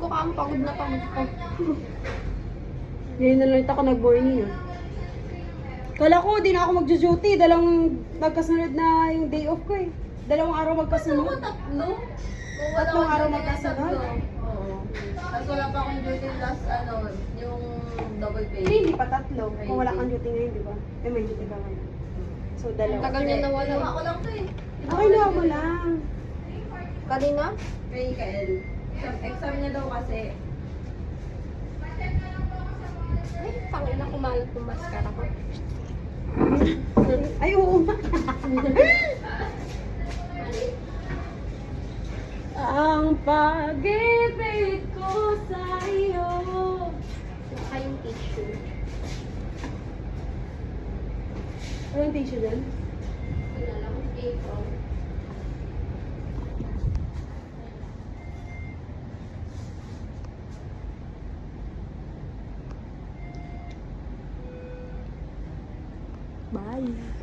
ko ka, pagod na pagod ko. Ngayon na lang ako nag-morning ah. Kala ko, di na ako mag-duty. Dalawang magkasunod na yung day off ko eh. Dalawang araw magkasunod. Tatlo? Tatlong araw magkasunod? Oo. Tapos wala pa akong duty last, yung double pay. Hindi, hindi pa tatlo. Kung wala kang duty ngayon, di ba? Eh, may duty ka ngayon. So, dalawa. Tagal niya nawala. Ako lang to eh. Okay na mo lang. Kanina? Kay Kael. Exam niya daw kasi. Ay, pangina kumalat yung mascara ko. Ay, oo nga. Ang pag-ibig ko sa'yo. Saka yung tissue. Anong tissue dyan? Wala lang, apron. Bye.